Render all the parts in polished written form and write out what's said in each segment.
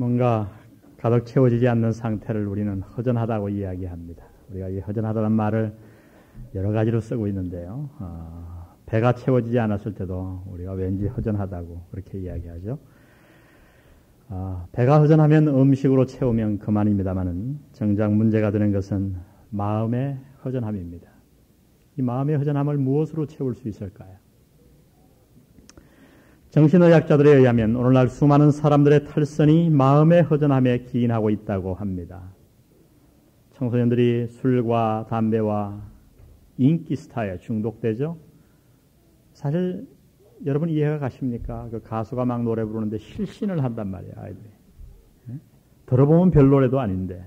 뭔가 가득 채워지지 않는 상태를 우리는 허전하다고 이야기합니다. 우리가 이 허전하다는 말을 여러 가지로 쓰고 있는데요. 배가 채워지지 않았을 때도 우리가 왠지 허전하다고 그렇게 이야기하죠. 배가 허전하면 음식으로 채우면 그만입니다마는 정작 문제가 되는 것은 마음의 허전함입니다. 이 마음의 허전함을 무엇으로 채울 수 있을까요? 정신의학자들에 의하면 오늘날 수많은 사람들의 탈선이 마음의 허전함에 기인하고 있다고 합니다. 청소년들이 술과 담배와 인기 스타에 중독되죠. 사실 여러분 이해가 가십니까? 그 가수가 막 노래 부르는데 실신을 한단 말이에요, 아이들이. 들어보면 별 노래도 아닌데.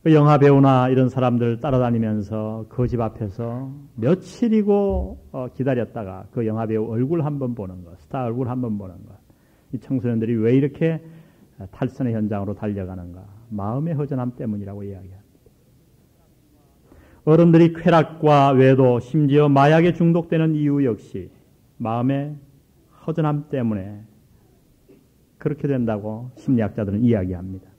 그 영화 배우나 이런 사람들 따라다니면서 그 집 앞에서 며칠이고 기다렸다가 그 영화 배우 얼굴 한번 보는 것, 스타 얼굴 한번 보는 것. 이 청소년들이 왜 이렇게 탈선의 현장으로 달려가는가? 마음의 허전함 때문이라고 이야기합니다. 어른들이 쾌락과 외도, 심지어 마약에 중독되는 이유 역시 마음의 허전함 때문에 그렇게 된다고 심리학자들은 이야기합니다.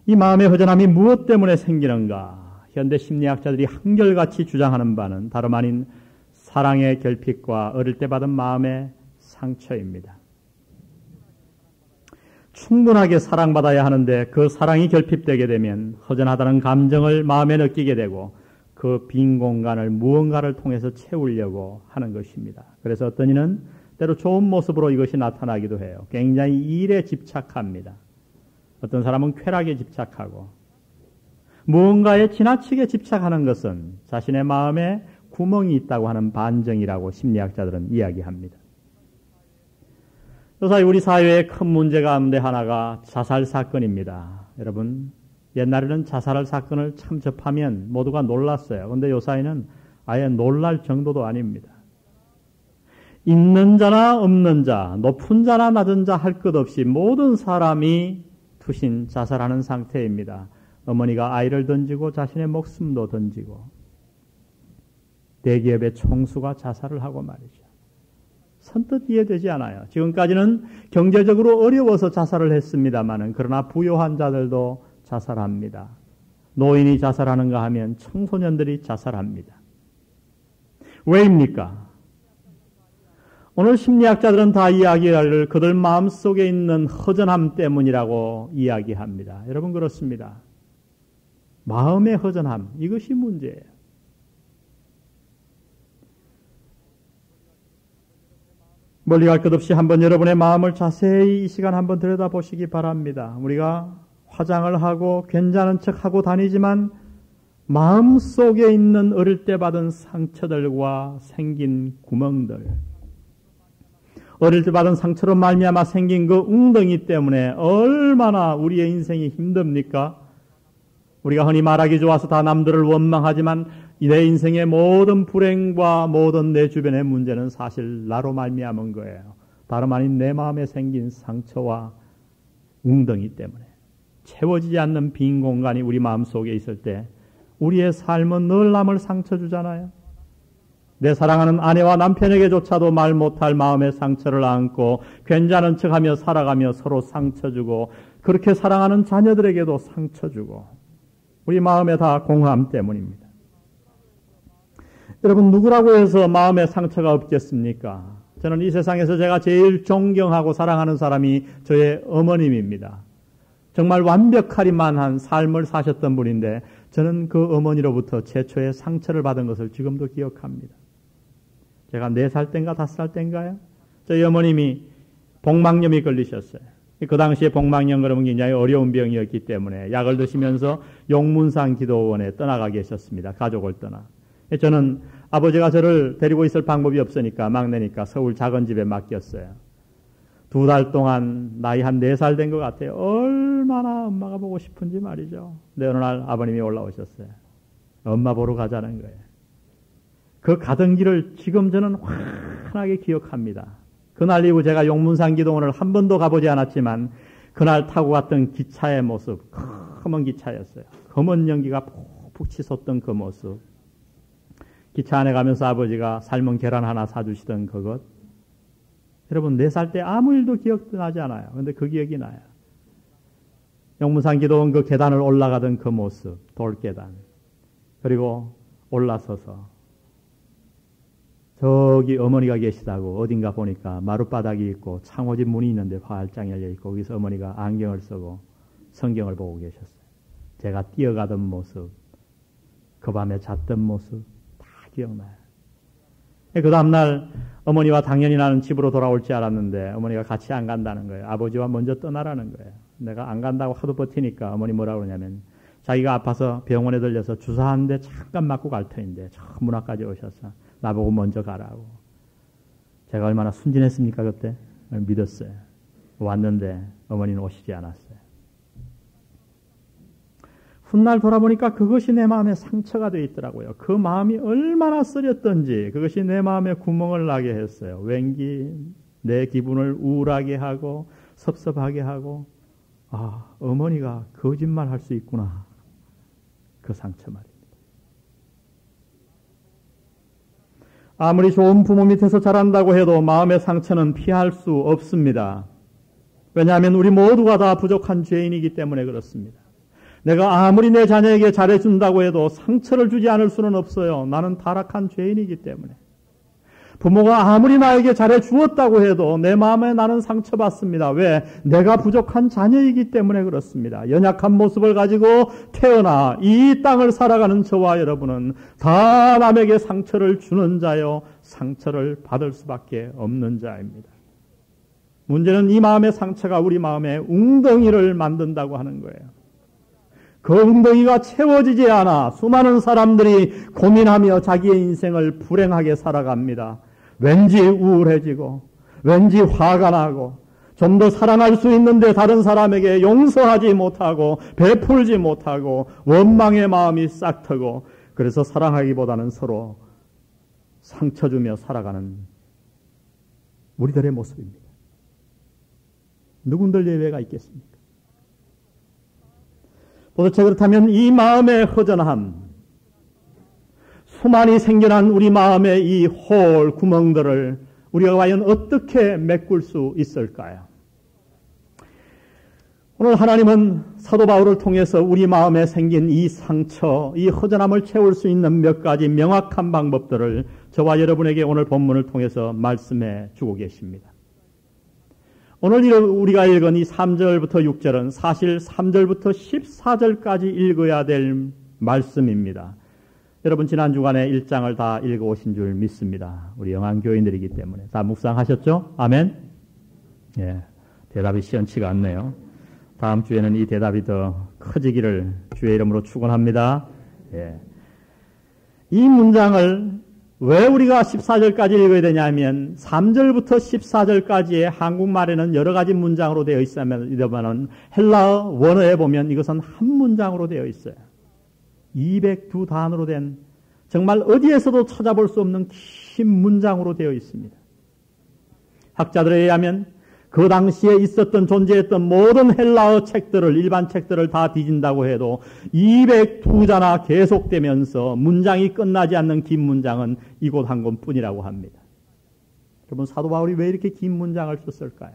이 마음의 허전함이 무엇 때문에 생기는가? 현대 심리학자들이 한결같이 주장하는 바는 다름 아닌 사랑의 결핍과 어릴 때 받은 마음의 상처입니다. 충분하게 사랑받아야 하는데 그 사랑이 결핍되게 되면 허전하다는 감정을 마음에 느끼게 되고 그 빈 공간을 무언가를 통해서 채우려고 하는 것입니다. 그래서 어떤 이는 때로 좋은 모습으로 이것이 나타나기도 해요. 굉장히 일에 집착합니다. 어떤 사람은 쾌락에 집착하고 무언가에 지나치게 집착하는 것은 자신의 마음에 구멍이 있다고 하는 반증이라고 심리학자들은 이야기합니다. 요사이 우리 사회의 큰 문제 가운데 하나가 자살 사건입니다. 여러분, 옛날에는 자살할 사건을 참 접하면 모두가 놀랐어요. 그런데 요사이는 아예 놀랄 정도도 아닙니다. 있는 자나 없는 자, 높은 자나 낮은 자 할 것 없이 모든 사람이 투신 자살하는 상태입니다. 어머니가 아이를 던지고 자신의 목숨도 던지고 대기업의 총수가 자살을 하고 말이죠. 선뜻 이해되지 않아요. 지금까지는 경제적으로 어려워서 자살을 했습니다마는 그러나 부유한 자들도 자살합니다. 노인이 자살하는가 하면 청소년들이 자살합니다. 왜입니까? 오늘 심리학자들은 다 이야기를 그들 마음속에 있는 허전함 때문이라고 이야기합니다. 여러분 그렇습니다. 마음의 허전함, 이것이 문제예요. 멀리 갈 것 없이 한번 여러분의 마음을 자세히 이 시간 한번 들여다보시기 바랍니다. 우리가 화장을 하고 괜찮은 척하고 다니지만 마음속에 있는 어릴 때 받은 상처들과 생긴 구멍들, 어릴 때 받은 상처로 말미암아 생긴 그 웅덩이 때문에 얼마나 우리의 인생이 힘듭니까? 우리가 흔히 말하기 좋아서 다 남들을 원망하지만 내 인생의 모든 불행과 모든 내 주변의 문제는 사실 나로 말미암은 거예요. 다름 아닌 내 마음에 생긴 상처와 웅덩이 때문에 채워지지 않는 빈 공간이 우리 마음속에 있을 때 우리의 삶은 늘 남을 상처 주잖아요. 내 사랑하는 아내와 남편에게조차도 말 못할 마음의 상처를 안고 괜찮은 척하며 살아가며 서로 상처 주고 그렇게 사랑하는 자녀들에게도 상처 주고 우리 마음에 다 공허함 때문입니다. 여러분 누구라고 해서 마음에 상처가 없겠습니까? 저는 이 세상에서 제가 제일 존경하고 사랑하는 사람이 저의 어머님입니다. 정말 완벽하리만한 삶을 사셨던 분인데 저는 그 어머니로부터 최초의 상처를 받은 것을 지금도 기억합니다. 제가 4살 땐가 5살 땐가요? 저희 어머님이 복막염이 걸리셨어요. 그 당시에 복막염 그러면 굉장히 어려운 병이었기 때문에 약을 드시면서 용문산 기도원에 떠나가 계셨습니다. 가족을 떠나. 저는 아버지가 저를 데리고 있을 방법이 없으니까 막내니까 서울 작은 집에 맡겼어요. 2달 동안 나이 한 4살 된 것 같아요. 얼마나 엄마가 보고 싶은지 말이죠. 근데 어느 날 아버님이 올라오셨어요. 엄마 보러 가자는 거예요. 그 가던 길을 지금 저는 환하게 기억합니다. 그날 이후 제가 용문산 기도원을 한 번도 가보지 않았지만 그날 타고 갔던 기차의 모습, 검은 기차였어요. 검은 연기가 푹푹 치솟던 그 모습. 기차 안에 가면서 아버지가 삶은 계란 하나 사주시던 그것. 여러분 4살 때 아무 일도 기억도 나지 않아요. 그런데 그 기억이 나요. 영문상 기도원 그 계단을 올라가던 그 모습, 돌계단. 그리고 올라서서 저기 어머니가 계시다고 어딘가 보니까 마룻바닥이 있고 창호집 문이 있는데 활짝 열려 있고 거기서 어머니가 안경을 쓰고 성경을 보고 계셨어요. 제가 뛰어가던 모습, 그 밤에 잤던 모습 다 기억나요. 그 다음날 어머니와 당연히 나는 집으로 돌아올 줄 알았는데 어머니가 같이 안 간다는 거예요. 아버지와 먼저 떠나라는 거예요. 내가 안 간다고 하도 버티니까 어머니 뭐라고 그러냐면 자기가 아파서 병원에 들려서 주사 한 대 잠깐 맞고 갈 터인데 저 문 앞까지 오셔서 나보고 먼저 가라고. 제가 얼마나 순진했습니까 그때? 믿었어요. 왔는데 어머니는 오시지 않았어요. 훗날 돌아보니까 그것이 내 마음에 상처가 되어 있더라고요. 그 마음이 얼마나 쓰렸던지 그것이 내 마음에 구멍을 나게 했어요. 왠지 내 기분을 우울하게 하고 섭섭하게 하고 어머니가 거짓말 할 수 있구나. 그 상처 말입니다. 아무리 좋은 부모 밑에서 자란다고 해도 마음의 상처는 피할 수 없습니다. 왜냐하면 우리 모두가 다 부족한 죄인이기 때문에 그렇습니다. 내가 아무리 내 자녀에게 잘해준다고 해도 상처를 주지 않을 수는 없어요. 나는 타락한 죄인이기 때문에. 부모가 아무리 나에게 잘해주었다고 해도 내 마음에 나는 상처받습니다. 왜? 내가 부족한 자녀이기 때문에 그렇습니다. 연약한 모습을 가지고 태어나 이 땅을 살아가는 저와 여러분은 다 남에게 상처를 주는 자요, 상처를 받을 수밖에 없는 자입니다. 문제는 이 마음의 상처가 우리 마음에 웅덩이를 만든다고 하는 거예요. 그 웅덩이가 채워지지 않아 수많은 사람들이 고민하며 자기의 인생을 불행하게 살아갑니다. 왠지 우울해지고 왠지 화가 나고 좀 더 사랑할 수 있는데 다른 사람에게 용서하지 못하고 베풀지 못하고 원망의 마음이 싹트고 그래서 사랑하기보다는 서로 상처 주며 살아가는 우리들의 모습입니다. 누군들 예외가 있겠습니까? 도대체 그렇다면 이 마음의 허전함, 수많이 생겨난 우리 마음의 이 홀, 구멍들을 우리가 과연 어떻게 메꿀 수 있을까요? 오늘 하나님은 사도 바울을 통해서 우리 마음에 생긴 이 상처, 이 허전함을 채울 수 있는 몇 가지 명확한 방법들을 저와 여러분에게 오늘 본문을 통해서 말씀해 주고 계십니다. 오늘 우리가 읽은 이 3절부터 6절은 사실 3절부터 14절까지 읽어야 될 말씀입니다. 여러분 지난 주간에 1장을 다 읽어오신 줄 믿습니다. 우리 영안교인들이기 때문에. 다 묵상하셨죠? 아멘? 예, 대답이 시원치가 않네요. 다음 주에는 이 대답이 더 커지기를 주의 이름으로 축원합니다. 예. 이 문장을 왜 우리가 14절까지 읽어야 되냐면 3절부터 14절까지의 한국말에는 여러 가지 문장으로 되어 있으면 헬라어 원어에 보면 이것은 한 문장으로 되어 있어요. 202단어로 된 정말 어디에서도 찾아볼 수 없는 긴 문장으로 되어 있습니다. 학자들에 의하면 그 당시에 있었던 존재했던 모든 헬라어 책들을 일반 책들을 다 뒤진다고 해도 202자나 계속되면서 문장이 끝나지 않는 긴 문장은 이곳 한 권뿐이라고 합니다. 여러분 사도 바울이 왜 이렇게 긴 문장을 썼을까요?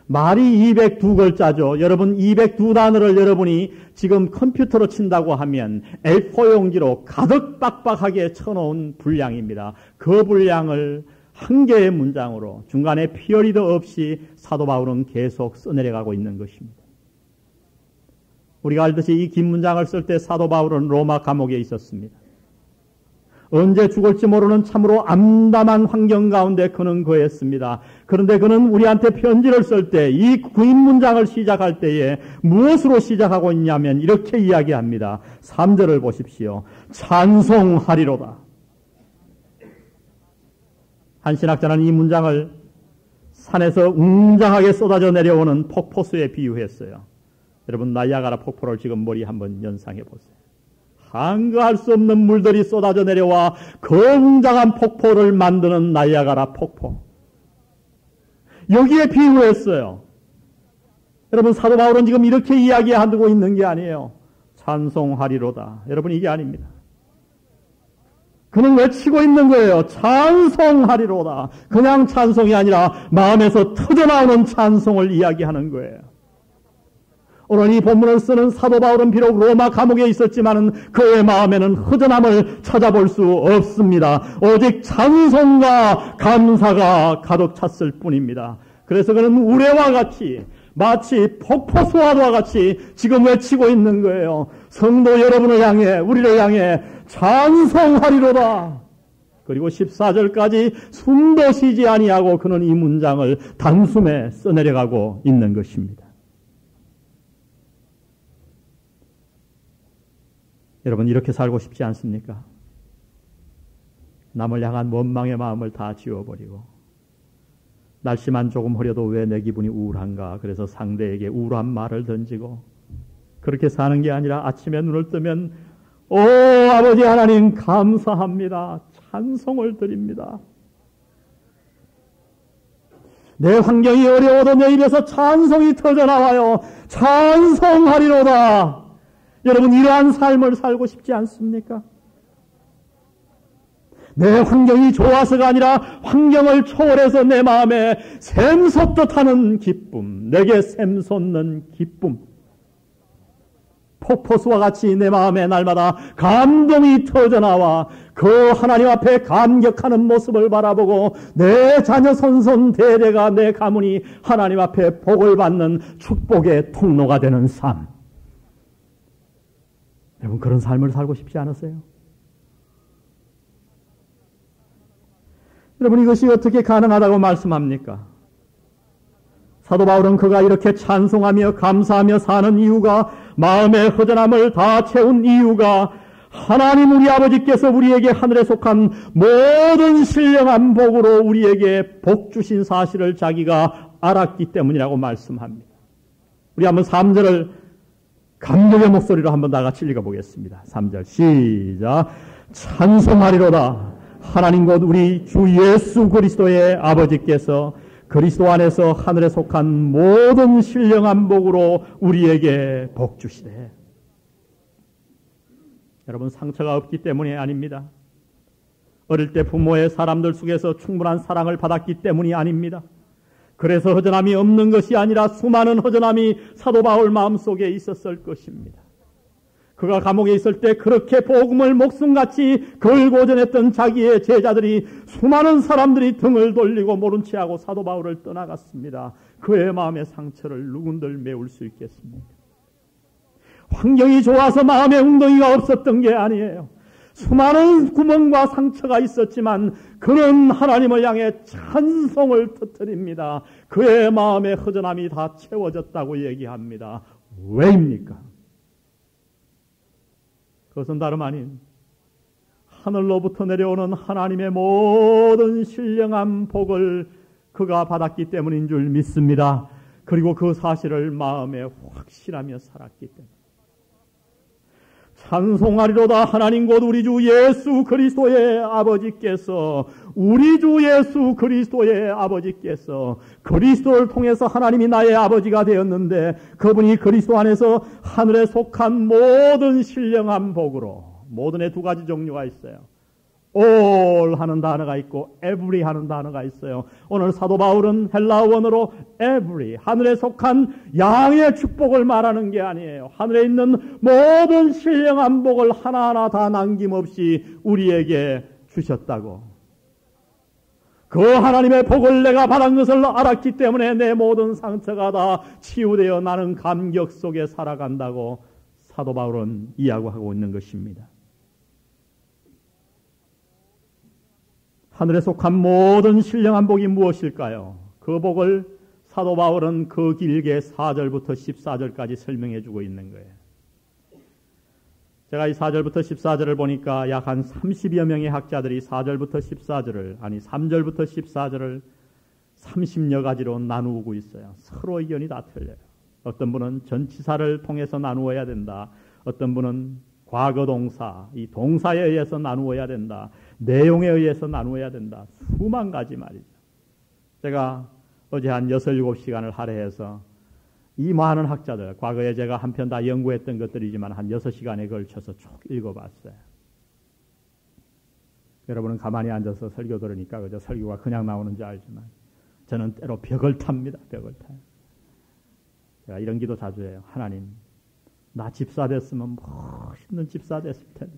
말이 202글자죠. 여러분 202단어를 여러분이 지금 컴퓨터로 친다고 하면 A4 용지로 가득 빡빡하게 쳐놓은 분량입니다. 그 분량을 한 개의 문장으로 중간에 피어리도 없이 사도 바울은 계속 써내려가고 있는 것입니다. 우리가 알듯이 이 긴 문장을 쓸 때 사도 바울은 로마 감옥에 있었습니다. 언제 죽을지 모르는 참으로 암담한 환경 가운데 그는 거했습니다. 그런데 그는 우리한테 편지를 쓸 때 이 긴 문장을 시작할 때에 무엇으로 시작하고 있냐면 이렇게 이야기합니다. 3절을 보십시오. 찬송하리로다. 한 신학자는 이 문장을 산에서 웅장하게 쏟아져 내려오는 폭포수에 비유했어요. 여러분 나이아가라 폭포를 지금 머리 한번 연상해 보세요. 한가할 수 없는 물들이 쏟아져 내려와 그 웅장한 폭포를 만드는 나이아가라 폭포. 여기에 비유했어요. 여러분 사도 바울은 지금 이렇게 이야기하고 있는 게 아니에요. 찬송하리로다. 여러분 이게 아닙니다. 그는 외치고 있는 거예요. 찬송하리로다. 그냥 찬송이 아니라 마음에서 터져나오는 찬송을 이야기하는 거예요. 오늘 이 본문을 쓰는 사도 바울은 비록 로마 감옥에 있었지만은 그의 마음에는 허전함을 찾아볼 수 없습니다. 오직 찬송과 감사가 가득 찼을 뿐입니다. 그래서 그는 우레와 같이 마치 폭포수와와 같이 지금 외치고 있는 거예요. 성도 여러분을 향해, 우리를 향해 찬송하리로다. 그리고 14절까지 숨도 쉬지 아니하고 그는 이 문장을 단숨에 써내려가고 있는 것입니다. 여러분, 이렇게 살고 싶지 않습니까? 남을 향한 원망의 마음을 다 지워버리고 날씨만 조금 흐려도 왜 내 기분이 우울한가? 그래서 상대에게 우울한 말을 던지고 그렇게 사는 게 아니라 아침에 눈을 뜨면 오 아버지 하나님 감사합니다. 찬송을 드립니다. 내 환경이 어려워도 내 입에서 찬송이 터져나와요. 찬송하리로다. 여러분, 이러한 삶을 살고 싶지 않습니까? 내 환경이 좋아서가 아니라 환경을 초월해서 내 마음에 샘솟듯 하는 기쁨, 내게 샘솟는 기쁨, 폭포수와 같이 내 마음에 날마다 감동이 터져나와 그 하나님 앞에 감격하는 모습을 바라보고 내 자녀 선손 대대가 내 가문이 하나님 앞에 복을 받는 축복의 통로가 되는 삶. 여러분, 그런 삶을 살고 싶지 않으세요? 여러분, 이것이 어떻게 가능하다고 말씀합니까? 사도 바울은 그가 이렇게 찬송하며 감사하며 사는 이유가, 마음의 허전함을 다 채운 이유가 하나님 우리 아버지께서 우리에게 하늘에 속한 모든 신령한 복으로 우리에게 복 주신 사실을 자기가 알았기 때문이라고 말씀합니다. 우리 한번 3절을 감격의 목소리로 한번 다 같이 읽어보겠습니다. 3절 시작. 찬송하리로다. 하나님 곧 우리 주 예수 그리스도의 아버지께서 그리스도 안에서 하늘에 속한 모든 신령한 복으로 우리에게 복 주시되. 여러분, 상처가 없기 때문이 아닙니다. 어릴 때 부모의 사람들 속에서 충분한 사랑을 받았기 때문이 아닙니다. 그래서 허전함이 없는 것이 아니라 수많은 허전함이 사도 바울 마음속에 있었을 것입니다. 그가 감옥에 있을 때 그렇게 복음을 목숨같이 걸고 전했던 자기의 제자들이, 수많은 사람들이 등을 돌리고 모른 채하고 사도 바울을 떠나갔습니다. 그의 마음의 상처를 누군들 메울 수 있겠습니까? 환경이 좋아서 마음의 웅덩이가 없었던 게 아니에요. 수많은 구멍과 상처가 있었지만 그는 하나님을 향해 찬송을 터뜨립니다. 그의 마음의 허전함이 다 채워졌다고 얘기합니다. 왜입니까? 그것은 다름 아닌 하늘로부터 내려오는 하나님의 모든 신령한 복을 그가 받았기 때문인 줄 믿습니다. 그리고 그 사실을 마음에 확신하며 살았기 때문에. 찬송하리로다. 하나님 곧 우리 주 예수 그리스도의 아버지께서, 우리 주 예수 그리스도의 아버지께서, 그리스도를 통해서 하나님이 나의 아버지가 되었는데 그분이 그리스도 안에서 하늘에 속한 모든 신령한 복으로, 모든의 두 가지 종류가 있어요. all 하는 단어가 있고 every 하는 단어가 있어요. 오늘 사도 바울은 헬라어 원어로 every, 하늘에 속한 양의 축복을 말하는 게 아니에요. 하늘에 있는 모든 신령한 복을 하나하나 다 남김없이 우리에게 주셨다고. 그 하나님의 복을 내가 받은 것을 알았기 때문에 내 모든 상처가 다 치유되어 나는 감격 속에 살아간다고 사도 바울은 이야기하고 있는 것입니다. 하늘에 속한 모든 신령한 복이 무엇일까요? 그 복을 사도 바울은 그 길게 4절부터 14절까지 설명해 주고 있는 거예요. 제가 이 4절부터 14절을 보니까 약 한 30여 명의 학자들이 4절부터 14절을, 아니 3절부터 14절을 30여 가지로 나누고 있어요. 서로 의견이 다 틀려요. 어떤 분은 전치사를 통해서 나누어야 된다. 어떤 분은 과거 동사, 이 동사에 의해서 나누어야 된다. 내용에 의해서 나누어야 된다. 수만 가지 말이죠. 제가 어제 한 6, 7시간을 할애해서 이 많은 학자들, 과거에 제가 한편 다 연구했던 것들이지만 한 6시간에 걸쳐서 쭉 읽어봤어요. 여러분은 가만히 앉아서 설교 들으니까 그저 설교가 그냥 나오는 줄 알지만 저는 때로 벽을 탑니다. 벽을 타요. 제가 이런 기도 자주 해요. 하나님, 나 집사 됐으면 멋있는 집사 됐을 텐데.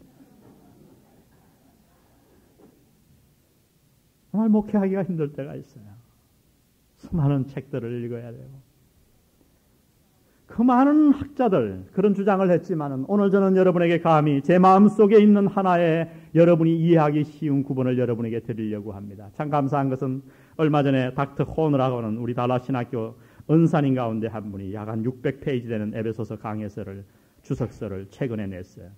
정말 목회하기가 힘들 때가 있어요. 수많은 책들을 읽어야 되고. 그 많은 학자들 그런 주장을 했지만은 오늘 저는 여러분에게 감히 제 마음속에 있는 하나의 여러분이 이해하기 쉬운 구본을 여러분에게 드리려고 합니다. 참 감사한 것은 얼마 전에 닥터 호너라고 하는 우리 달라신학교 은사님 가운데 한 분이 약 한 600페이지 되는 에베소서 강해서를 주석서를 최근에 냈어요.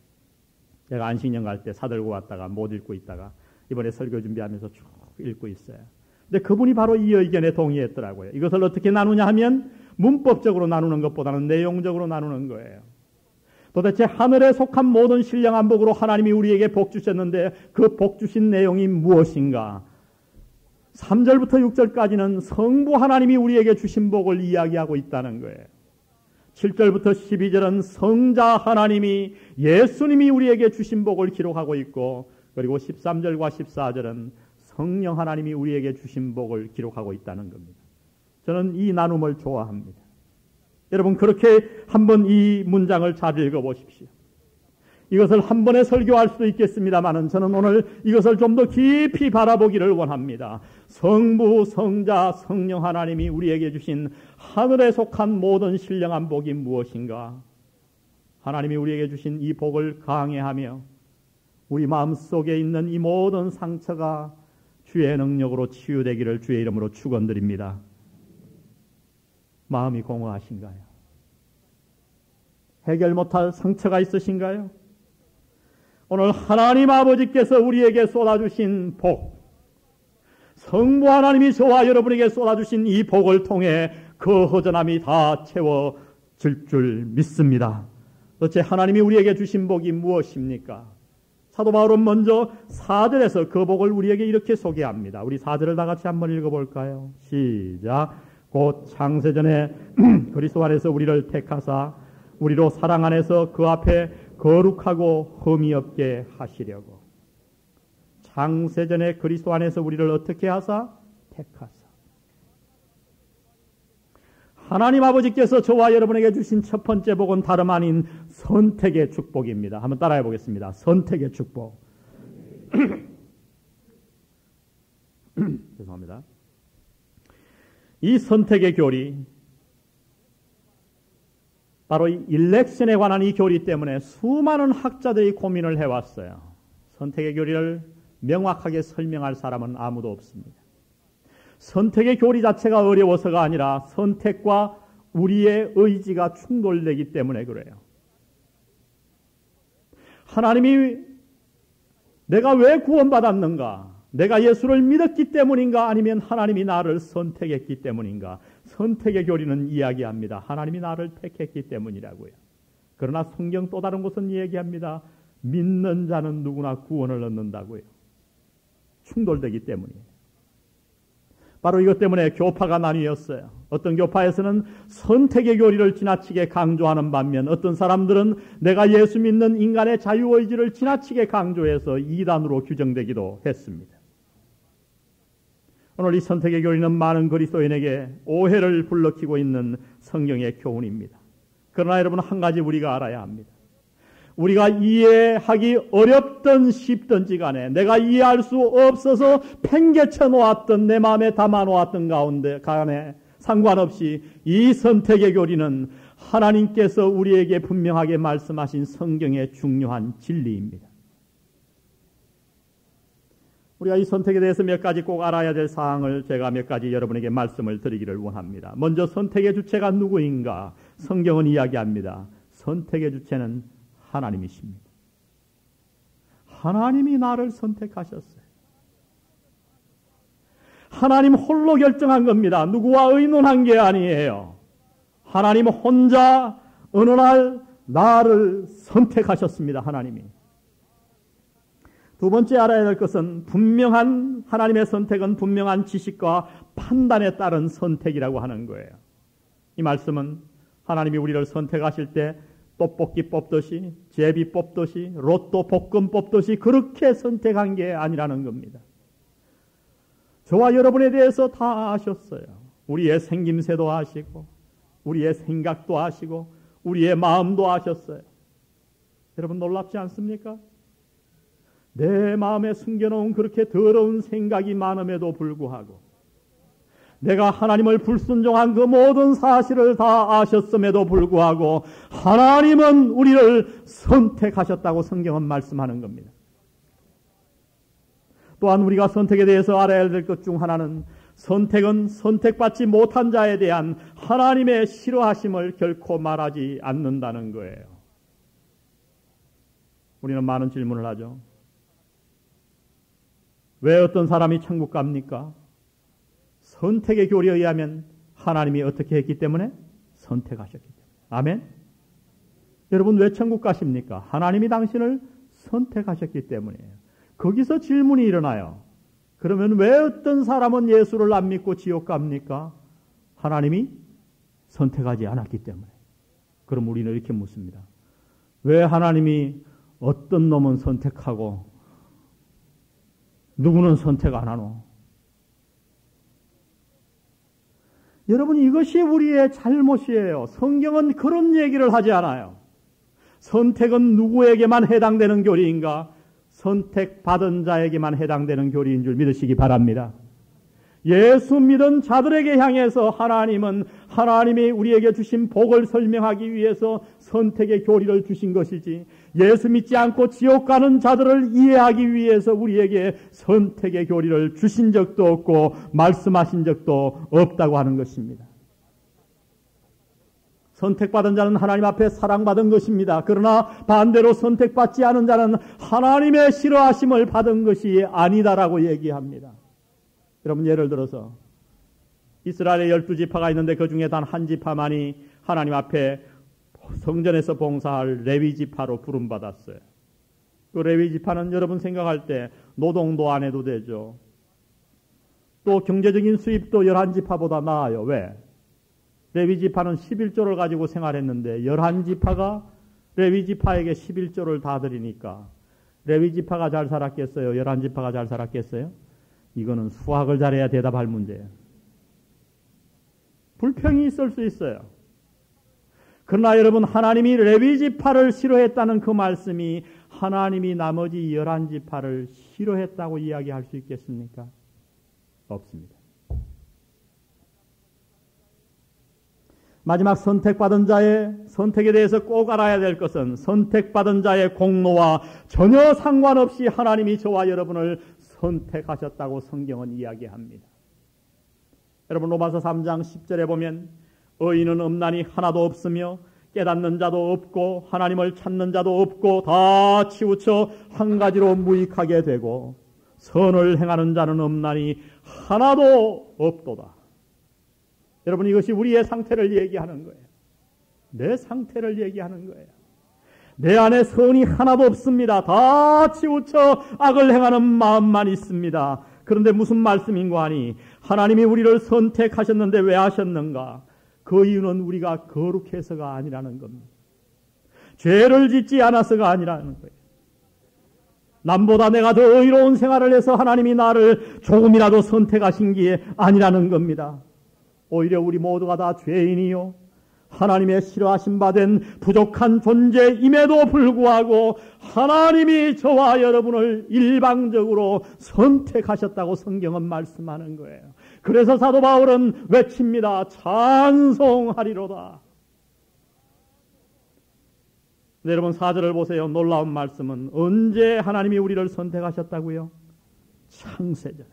제가 안식년 갈 때 사들고 왔다가 못 읽고 있다가 이번에 설교 준비하면서 쭉 읽고 있어요. 근데 그분이 바로 이 의견에 동의했더라고요. 이것을 어떻게 나누냐 하면 문법적으로 나누는 것보다는 내용적으로 나누는 거예요. 도대체 하늘에 속한 모든 신령한 복으로 하나님이 우리에게 복 주셨는데 그 복 주신 내용이 무엇인가? 3절부터 6절까지는 성부 하나님이 우리에게 주신 복을 이야기하고 있다는 거예요. 7절부터 12절은 성자 하나님이 예수님이 우리에게 주신 복을 기록하고 있고 그리고 13절과 14절은 성령 하나님이 우리에게 주신 복을 기록하고 있다는 겁니다. 저는 이 나눔을 좋아합니다. 여러분 그렇게 한번 이 문장을 잘 읽어보십시오. 이것을 한 번에 설교할 수도 있겠습니다만 저는 오늘 이것을 좀 더 깊이 바라보기를 원합니다. 성부, 성자, 성령 하나님이 우리에게 주신 하늘에 속한 모든 신령한 복이 무엇인가? 하나님이 우리에게 주신 이 복을 강해하며 우리 마음속에 있는 이 모든 상처가 주의 능력으로 치유되기를 주의 이름으로 축원드립니다. 마음이 공허하신가요? 해결 못할 상처가 있으신가요? 오늘 하나님 아버지께서 우리에게 쏟아주신 복, 성부 하나님이 저와 여러분에게 쏟아주신 이 복을 통해 그 허전함이 다 채워질 줄 믿습니다. 도대체 하나님이 우리에게 주신 복이 무엇입니까? 사도 바울은 먼저 4절에서 그 복을 우리에게 이렇게 소개합니다. 우리 4절을 다 같이 한번 읽어볼까요? 시작. 곧 창세전에 그리스도 안에서 우리를 택하사 우리로 사랑 안에서 그 앞에 거룩하고 흠이 없게 하시려고. 창세전에 그리스도 안에서 우리를 어떻게 하사? 택하사. 하나님 아버지께서 저와 여러분에게 주신 첫 번째 복은 다름 아닌 선택의 축복입니다. 한번 따라해 보겠습니다. 선택의 축복. 죄송합니다. 이 선택의 교리, 바로 이 일렉션에 관한 이 교리 때문에 수많은 학자들이 고민을 해왔어요. 선택의 교리를 명확하게 설명할 사람은 아무도 없습니다. 선택의 교리 자체가 어려워서가 아니라 선택과 우리의 의지가 충돌되기 때문에 그래요. 하나님이 내가 왜 구원받았는가? 내가 예수를 믿었기 때문인가? 아니면 하나님이 나를 선택했기 때문인가? 선택의 교리는 이야기합니다. 하나님이 나를 택했기 때문이라고요. 그러나 성경 또 다른 곳은 이야기합니다. 믿는 자는 누구나 구원을 얻는다고요. 충돌되기 때문이에요. 바로 이것 때문에 교파가 나뉘었어요. 어떤 교파에서는 선택의 교리를 지나치게 강조하는 반면 어떤 사람들은 내가 예수 믿는 인간의 자유의지를 지나치게 강조해서 이단으로 규정되기도 했습니다. 오늘 이 선택의 교리는 많은 그리스도인에게 오해를 불러키고 있는 성경의 교훈입니다. 그러나 여러분 한 가지 우리가 알아야 합니다. 우리가 이해하기 어렵든 쉽든지 간에 내가 이해할 수 없어서 팽개쳐 놓았던 내 마음에 담아 놓았던 가운데 간에 상관없이 이 선택의 교리는 하나님께서 우리에게 분명하게 말씀하신 성경의 중요한 진리입니다. 우리가 이 선택에 대해서 몇 가지 꼭 알아야 될 사항을 제가 몇 가지 여러분에게 말씀을 드리기를 원합니다. 먼저 선택의 주체가 누구인가? 성경은 이야기합니다. 선택의 주체는 하나님이십니다. 하나님이 나를 선택하셨어요. 하나님 홀로 결정한 겁니다. 누구와 의논한 게 아니에요. 하나님 혼자 어느 날 나를 선택하셨습니다. 하나님이. 두 번째 알아야 될 것은 분명한 하나님의 선택은 분명한 지식과 판단에 따른 선택이라고 하는 거예요. 이 말씀은 하나님이 우리를 선택하실 때 떡볶이 뽑듯이, 제비 뽑듯이, 로또 복권 뽑듯이 그렇게 선택한 게 아니라는 겁니다. 저와 여러분에 대해서 다 아셨어요. 우리의 생김새도 아시고, 우리의 생각도 아시고, 우리의 마음도 아셨어요. 여러분 놀랍지 않습니까? 내 마음에 숨겨놓은 그렇게 더러운 생각이 많음에도 불구하고 내가 하나님을 불순종한 그 모든 사실을 다 아셨음에도 불구하고 하나님은 우리를 선택하셨다고 성경은 말씀하는 겁니다. 또한 우리가 선택에 대해서 알아야 될 것 중 하나는 선택은 선택받지 못한 자에 대한 하나님의 싫어하심을 결코 말하지 않는다는 거예요. 우리는 많은 질문을 하죠. 왜 어떤 사람이 천국 갑니까? 선택의 교리에 의하면 하나님이 어떻게 했기 때문에? 선택하셨기 때문에. 아멘? 여러분 왜 천국 가십니까? 하나님이 당신을 선택하셨기 때문이에요. 거기서 질문이 일어나요. 그러면 왜 어떤 사람은 예수를 안 믿고 지옥 갑니까? 하나님이 선택하지 않았기 때문에. 그럼 우리는 이렇게 묻습니다. 왜 하나님이 어떤 놈은 선택하고 누구는 선택 안 하노? 여러분 이것이 우리의 잘못이에요. 성경은 그런 얘기를 하지 않아요. 선택은 누구에게만 해당되는 교리인가? 선택받은 자에게만 해당되는 교리인 줄 믿으시기 바랍니다. 예수 믿은 자들에게 향해서 하나님은 하나님이 우리에게 주신 복을 설명하기 위해서 선택의 교리를 주신 것이지 예수 믿지 않고 지옥 가는 자들을 이해하기 위해서 우리에게 선택의 교리를 주신 적도 없고 말씀하신 적도 없다고 하는 것입니다. 선택받은 자는 하나님 앞에 사랑받은 것입니다. 그러나 반대로 선택받지 않은 자는 하나님의 싫어하심을 받은 것이 아니다라고 얘기합니다. 여러분 예를 들어서 이스라엘에 12지파가 있는데 그 중에 단 한 지파만이 하나님 앞에 성전에서 봉사할 레위지파로 부름받았어요. 그 레위지파는 여러분 생각할 때 노동도 안 해도 되죠. 또 경제적인 수입도 11지파보다 나아요. 왜? 레위지파는 11조를 가지고 생활했는데 11지파가 레위지파에게 11조를 다 드리니까 레위지파가 잘 살았겠어요? 11지파가 잘 살았겠어요? 이거는 수학을 잘해야 대답할 문제예요. 불평이 있을 수 있어요. 그러나 여러분 하나님이 레위지파를 싫어했다는 그 말씀이 하나님이 나머지 11지파를 싫어했다고 이야기할 수 있겠습니까? 없습니다. 마지막 선택받은 자의 선택에 대해서 꼭 알아야 될 것은 선택받은 자의 공로와 전혀 상관없이 하나님이 저와 여러분을 선택하셨다고 성경은 이야기합니다. 여러분 로마서 3장 10절에 보면 의인은 없나니 하나도 없으며 깨닫는 자도 없고 하나님을 찾는 자도 없고 다 치우쳐 한 가지로 무익하게 되고 선을 행하는 자는 없나니 하나도 없도다. 여러분 이것이 우리의 상태를 얘기하는 거예요. 내 상태를 얘기하는 거예요. 내 안에 선이 하나도 없습니다. 다 치우쳐 악을 행하는 마음만 있습니다. 그런데 무슨 말씀인가 하니 하나님이 우리를 선택하셨는데 왜 하셨는가? 그 이유는 우리가 거룩해서가 아니라는 겁니다. 죄를 짓지 않아서가 아니라는 거예요. 남보다 내가 더 의로운 생활을 해서 하나님이 나를 조금이라도 선택하신 게 아니라는 겁니다. 오히려 우리 모두가 다 죄인이요 하나님의 싫어하심 받은 부족한 존재임에도 불구하고 하나님이 저와 여러분을 일방적으로 선택하셨다고 성경은 말씀하는 거예요. 그래서 사도 바울은 외칩니다. 찬송하리로다. 네, 여러분 4절을 보세요. 놀라운 말씀은 언제 하나님이 우리를 선택하셨다고요? 창세전에.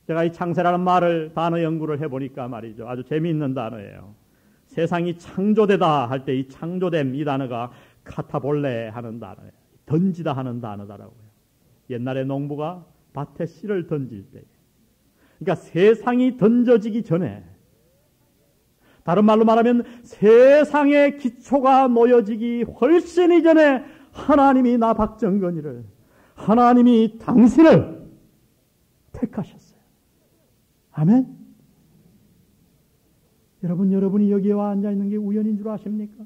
제가 이 창세라는 말을 단어 연구를 해보니까 말이죠. 아주 재미있는 단어예요. 세상이 창조되다 할 때 이 창조됨 이 단어가 카타볼레 하는 단어예요. 던지다 하는 단어다라고요. 옛날에 농부가 밭에 씨를 던질 때. 그러니까 세상이 던져지기 전에 다른 말로 말하면 세상의 기초가 놓여지기 훨씬 이전에 하나님이 나 박정건이를 하나님이 당신을 택하셨어요. 아멘. 여러분이 여기에 와 앉아있는 게 우연인 줄 아십니까?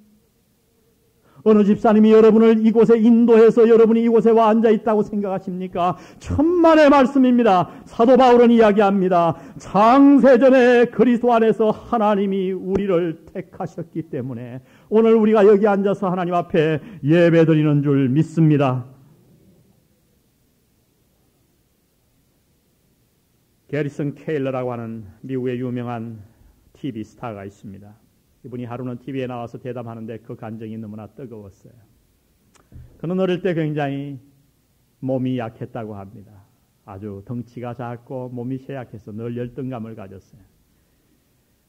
어느 집사님이 여러분을 이곳에 인도해서 여러분이 이곳에 와 앉아있다고 생각하십니까? 천만의 말씀입니다. 사도 바울은 이야기합니다. 창세전에 그리스도 안에서 하나님이 우리를 택하셨기 때문에 오늘 우리가 여기 앉아서 하나님 앞에 예배드리는 줄 믿습니다. 게리슨 케일러라고 하는 미국의 유명한 TV 스타가 있습니다. 이분이 하루는 TV에 나와서 대담하는데 그 감정이 너무나 뜨거웠어요. 그는 어릴 때 굉장히 몸이 약했다고 합니다. 아주 덩치가 작고 몸이 쇠약해서 늘 열등감을 가졌어요.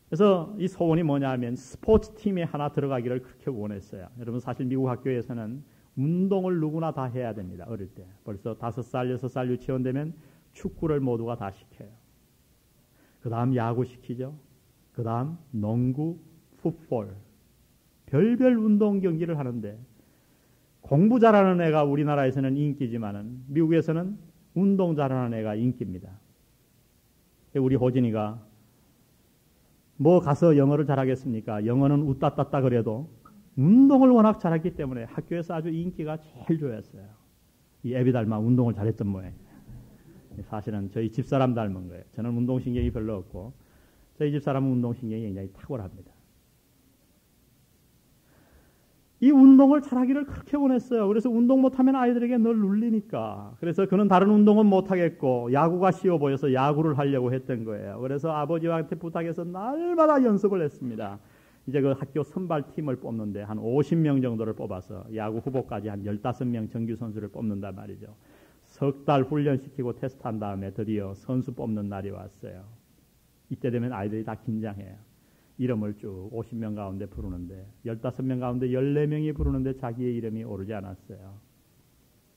그래서 이 소원이 뭐냐 하면 스포츠 팀에 하나 들어가기를 그렇게 원했어요. 여러분 사실 미국 학교에서는 운동을 누구나 다 해야 됩니다. 어릴 때. 벌써 5살, 6살 유치원 되면 축구를 모두가 다 시켜요. 그 다음 야구 시키죠. 그 다음 농구, 풋볼, 별별 운동 경기를 하는데 공부 잘하는 애가 우리나라에서는 인기지만은 미국에서는 운동 잘하는 애가 인기입니다. 우리 호진이가 뭐 가서 영어를 잘하겠습니까? 영어는 웃다 땄다 그래도 운동을 워낙 잘했기 때문에 학교에서 아주 인기가 제일 좋았어요. 이 애비 닮아 운동을 잘했던 모양. 사실은 저희 집사람 닮은 거예요. 저는 운동신경이 별로 없고 저희 집사람은 운동신경이 굉장히 탁월합니다. 이 운동을 잘하기를 그렇게 원했어요. 그래서 운동 못하면 아이들에게 늘 눌리니까. 그래서 그는 다른 운동은 못하겠고 야구가 쉬워 보여서 야구를 하려고 했던 거예요. 그래서 아버지한테 부탁해서 날마다 연습을 했습니다. 이제 그 학교 선발팀을 뽑는데 한 50명 정도를 뽑아서 야구 후보까지 한 15명 정규 선수를 뽑는단 말이죠. 석 달 훈련시키고 테스트한 다음에 드디어 선수 뽑는 날이 왔어요. 이때 되면 아이들이 다 긴장해요. 이름을 쭉 50명 가운데 부르는데 15명 가운데 14명이 부르는데 자기의 이름이 오르지 않았어요.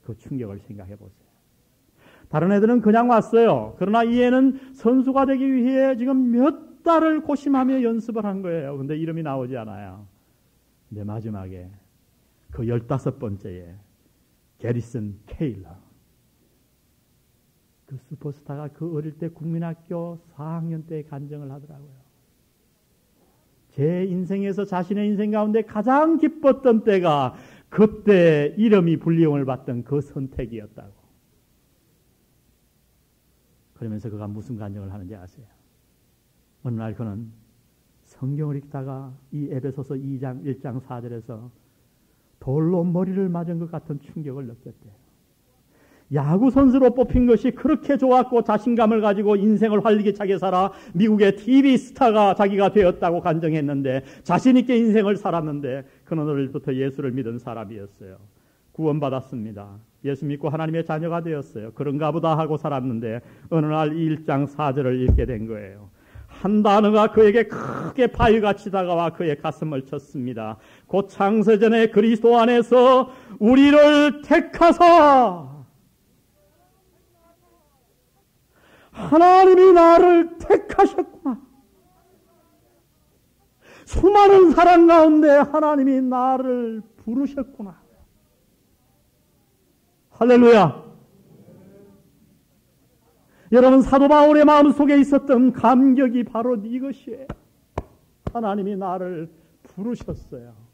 그 충격을 생각해 보세요. 다른 애들은 그냥 왔어요. 그러나 이 애는 선수가 되기 위해 지금 몇 달을 고심하며 연습을 한 거예요. 그런데 이름이 나오지 않아요. 근데 마지막에 그 15번째에 게리슨 케일러, 그 슈퍼스타가 그 어릴 때 국민학교 4학년 때 간증을 하더라고요. 제 인생에서 자신의 인생 가운데 가장 기뻤던 때가 그때 이름이 불리움을 받던 그 선택이었다고. 그러면서 그가 무슨 간증을 하는지 아세요? 어느 날 그는 성경을 읽다가 이 에베소서 2장 1장 4절에서 돌로 머리를 맞은 것 같은 충격을 느꼈대요. 야구 선수로 뽑힌 것이 그렇게 좋았고 자신감을 가지고 인생을 활기차게 살아 미국의 TV 스타가 자기가 되었다고 간증했는데 자신 있게 인생을 살았는데 그는 어릴부터 예수를 믿은 사람이었어요. 구원받았습니다. 예수 믿고 하나님의 자녀가 되었어요. 그런가 보다 하고 살았는데 어느 날 1장 4절을 읽게 된 거예요. 한 단어가 그에게 크게 바위같이 다가와 그의 가슴을 쳤습니다. 곧 창세전에 그리스도 안에서 우리를 택하사 하나님이 나를 택하셨구나. 수많은 사람 가운데 하나님이 나를 부르셨구나. 할렐루야. 여러분 사도 바울의 마음속에 있었던 감격이 바로 이것이에요. 하나님이 나를 부르셨어요.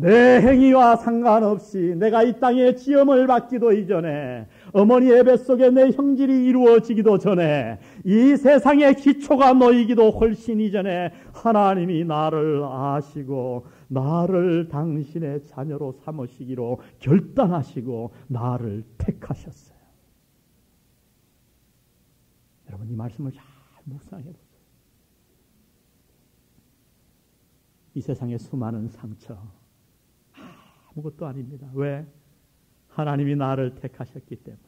내 행위와 상관없이 내가 이 땅에 지음을 받기도 이전에 어머니의 뱃속에 내 형질이 이루어지기도 전에 이 세상의 기초가 놓이기도 훨씬 이전에 하나님이 나를 아시고 나를 당신의 자녀로 삼으시기로 결단하시고 나를 택하셨어요. 여러분 이 말씀을 잘 묵상해 보세요. 이 세상의 수많은 상처 아무것도 아닙니다. 왜? 하나님이 나를 택하셨기 때문에.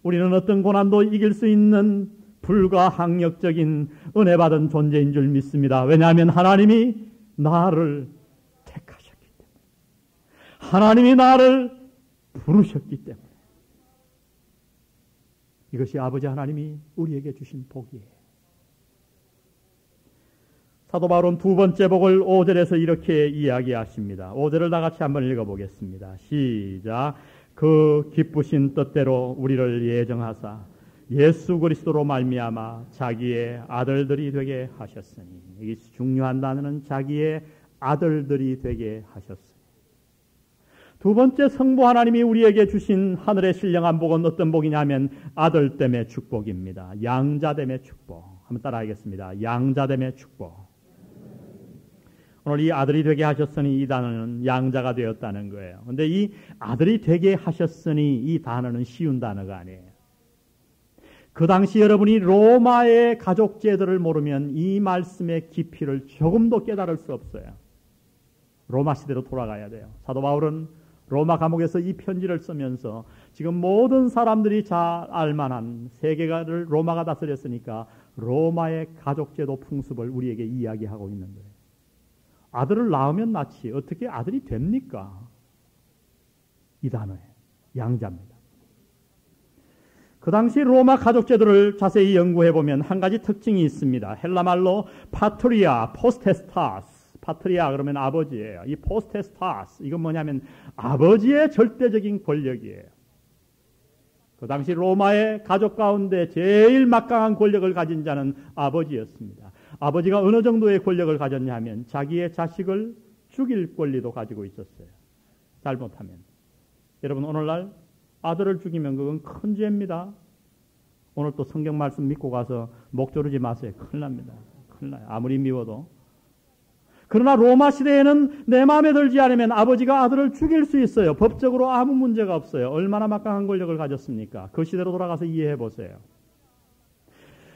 우리는 어떤 고난도 이길 수 있는 불가항력적인 은혜 받은 존재인 줄 믿습니다. 왜냐하면 하나님이 나를 택하셨기 때문에. 하나님이 나를 부르셨기 때문에. 이것이 아버지 하나님이 우리에게 주신 복이에요. 사도 바울은 두 번째 복을 5절에서 이렇게 이야기하십니다. 5절을 다 같이 한번 읽어보겠습니다. 시작. 그 기쁘신 뜻대로 우리를 예정하사 예수 그리스도로 말미암아 자기의 아들들이 되게 하셨으니, 이게 중요한 단어는 자기의 아들들이 되게 하셨으니. 두 번째, 성부 하나님이 우리에게 주신 하늘의 신령한 복은 어떤 복이냐면 아들됨의 축복입니다. 양자됨의 축복. 한번 따라하겠습니다. 양자됨의 축복. 오늘 이 아들이 되게 하셨으니 이 단어는 양자가 되었다는 거예요. 그런데 이 아들이 되게 하셨으니 이 단어는 쉬운 단어가 아니에요. 그 당시 여러분이 로마의 가족 제도를 모르면 이 말씀의 깊이를 조금도 깨달을 수 없어요. 로마 시대로 돌아가야 돼요. 사도 바울은 로마 감옥에서 이 편지를 쓰면서 지금 모든 사람들이 잘 알만한 세계를 로마가 다스렸으니까 로마의 가족 제도 풍습을 우리에게 이야기하고 있는 거예요. 아들을 낳으면 낳지 어떻게 아들이 됩니까? 이 단어에 양자입니다. 그 당시 로마 가족 제도를 자세히 연구해 보면 한 가지 특징이 있습니다. 헬라 말로 파트리아, 포스테스타스. 파트리아 그러면 아버지예요. 이 포스테스타스 이건 뭐냐면 아버지의 절대적인 권력이에요. 그 당시 로마의 가족 가운데 제일 막강한 권력을 가진 자는 아버지였습니다. 아버지가 어느 정도의 권력을 가졌냐면 자기의 자식을 죽일 권리도 가지고 있었어요. 잘못하면. 여러분 오늘날 아들을 죽이면 그건 큰 죄입니다. 오늘 또 성경 말씀 믿고 가서 목 조르지 마세요. 큰일 납니다. 큰일 나요. 아무리 미워도. 그러나 로마 시대에는 내 마음에 들지 않으면 아버지가 아들을 죽일 수 있어요. 법적으로 아무 문제가 없어요. 얼마나 막강한 권력을 가졌습니까? 그 시대로 돌아가서 이해해 보세요.